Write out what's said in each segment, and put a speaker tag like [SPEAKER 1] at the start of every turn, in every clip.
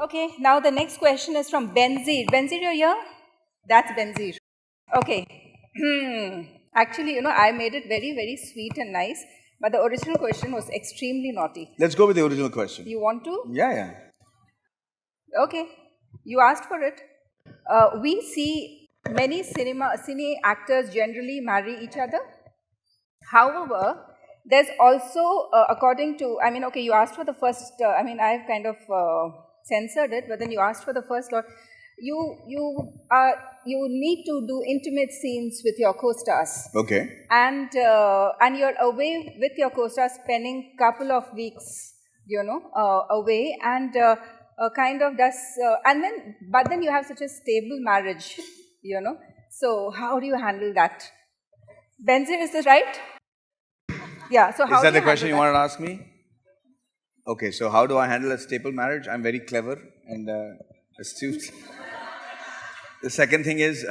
[SPEAKER 1] Okay, now the next question is from Benzir. Benzir, you're here? That's Benzir. Okay. Actually, I made it very, very sweet and nice, but the original question was extremely naughty.
[SPEAKER 2] Let's go with the original question.
[SPEAKER 1] You want to?
[SPEAKER 2] Yeah.
[SPEAKER 1] Okay. You asked for it. We see many cine actors generally marry each other. However, there's also, according to, okay, you asked for the first, I've kind of censored it, but then you asked for the first lot. You need to do intimate scenes with your co-stars.
[SPEAKER 2] Okay.
[SPEAKER 1] And you're away with your co-stars, spending couple of weeks, away, and kind of does, but then you have such a stable marriage, So how do you handle that? Benzir, is this right? Yeah. So how
[SPEAKER 2] is that
[SPEAKER 1] do you
[SPEAKER 2] the question you
[SPEAKER 1] handle
[SPEAKER 2] wanted to ask me? Okay. So how do I handle a staple marriage? I'm very clever and astute. The second thing is,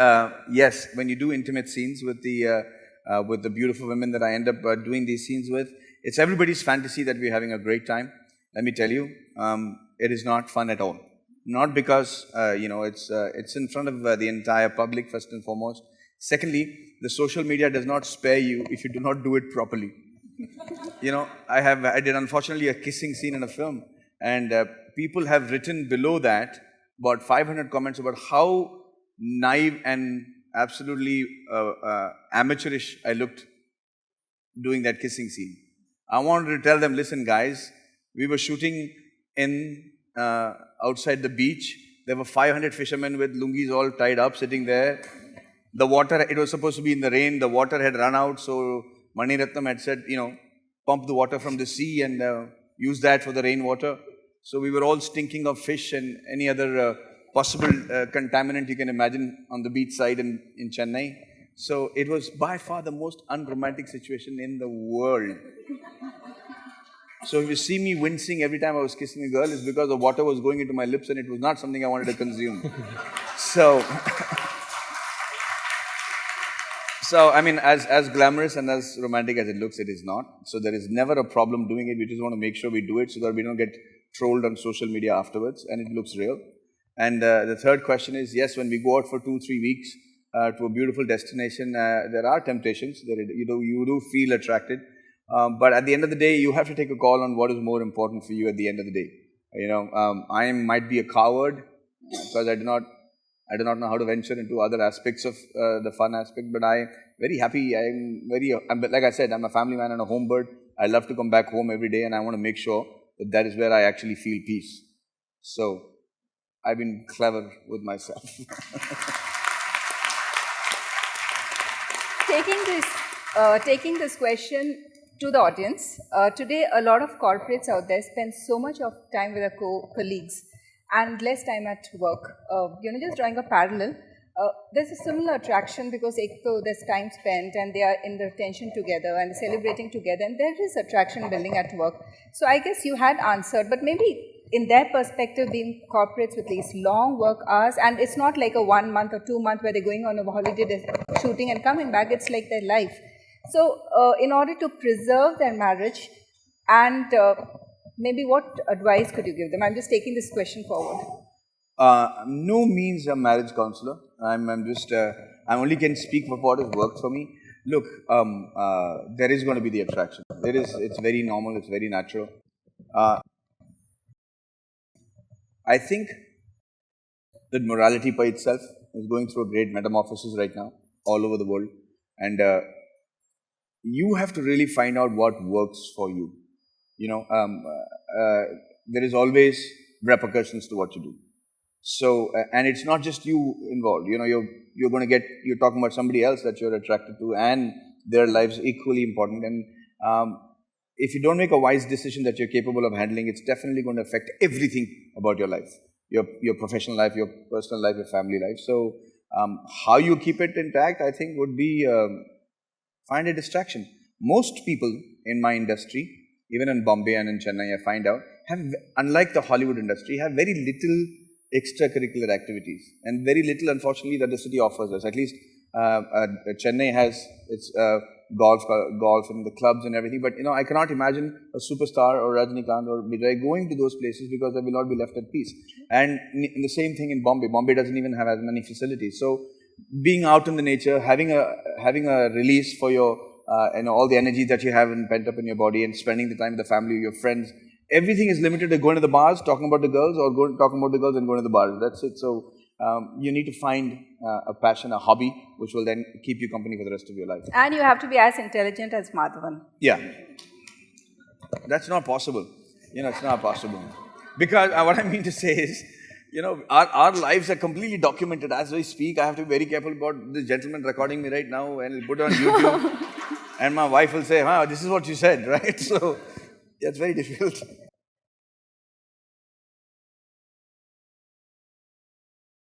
[SPEAKER 2] yes, when you do intimate scenes with the beautiful women that I end up doing these scenes with, it's everybody's fantasy that we're having a great time. Let me tell you, it is not fun at all. Not because it's in front of the entire public first and foremost. Secondly, the social media does not spare you if you do not do it properly. I did unfortunately a kissing scene in a film, and people have written below that about 500 comments about how naive and absolutely amateurish I looked doing that kissing scene. I wanted to tell them, listen guys, we were shooting in outside the beach. There were 500 fishermen with lungis all tied up sitting there. The water, it was supposed to be in the rain, the water had run out, so Mani Ratnam had said, pump the water from the sea and use that for the rainwater. So we were all stinking of fish and any other possible contaminant you can imagine on the beach side in Chennai. So it was by far the most unromantic situation in the world. So if you see me wincing every time I was kissing a girl, it's because the water was going into my lips and it was not something I wanted to consume. So, as glamorous and as romantic as it looks, it is not. So there is never a problem doing it. We just want to make sure we do it so that we don't get trolled on social media afterwards and it looks real. And the third question is, yes, when we go out for 2-3 weeks to a beautiful destination, there are temptations. You do feel attracted. But at the end of the day, you have to take a call on what is more important for you at the end of the day. I might be a coward because I do not know how to venture into other aspects of the fun aspect, but I'm very happy. Like I said, I'm a family man and a home bird. I love to come back home every day and I want to make sure that is where I actually feel peace. So, I've been clever with myself.
[SPEAKER 1] Taking this question to the audience, today a lot of corporates out there spend so much of time with their colleagues and less time at work. Just drawing a parallel, there's a similar attraction because there's time spent and they are in the tension together and celebrating together, and there is attraction building at work. So I guess you had answered, but maybe in their perspective, being corporates with these long work hours, and it's not like a 1 month or 2 month where they're going on a holiday, shooting and coming back, it's like their life. So in order to preserve their marriage, and maybe what advice could you give them? I'm just taking this question forward.
[SPEAKER 2] No means a marriage counselor. I only can speak for what has worked for me. Look, there is going to be the attraction. It's very normal, it's very natural. I think that morality by itself is going through a great metamorphosis right now, all over the world. And you have to really find out what works for you. There is always repercussions to what you do. So, and it's not just you involved. You're talking about somebody else that you're attracted to, and their lives equally important. And if you don't make a wise decision that you're capable of handling, it's definitely going to affect everything about your life, your professional life, your personal life, your family life. So, how you keep it intact, I think, would be find a distraction. Most people in my industry, even in Bombay and in Chennai, I find out, unlike the Hollywood industry, have very little extracurricular activities and very little, unfortunately, that the city offers us. At least Chennai has its golf and the clubs and everything. But I cannot imagine a superstar or Rajnikant or Vijay going to those places because they will not be left at peace. And the same thing in Bombay. Bombay doesn't even have as many facilities. So being out in the nature, having a release for your all the energy that you have pent up in your body, and spending the time with the family, your friends. Everything is limited to going to the bars, talking about the girls, or talking about the girls and going to the bars. That's it. So you need to find a passion, a hobby, which will then keep you company for the rest of your life.
[SPEAKER 1] And you have to be as intelligent as Madhavan.
[SPEAKER 2] Yeah. That's not possible. It's not possible. Because what I mean to say is, our lives are completely documented. As I speak, I have to be very careful about this gentleman recording me right now, and he'll put it on YouTube. And my wife will say, this is what you said, right? So, yeah, it's very difficult.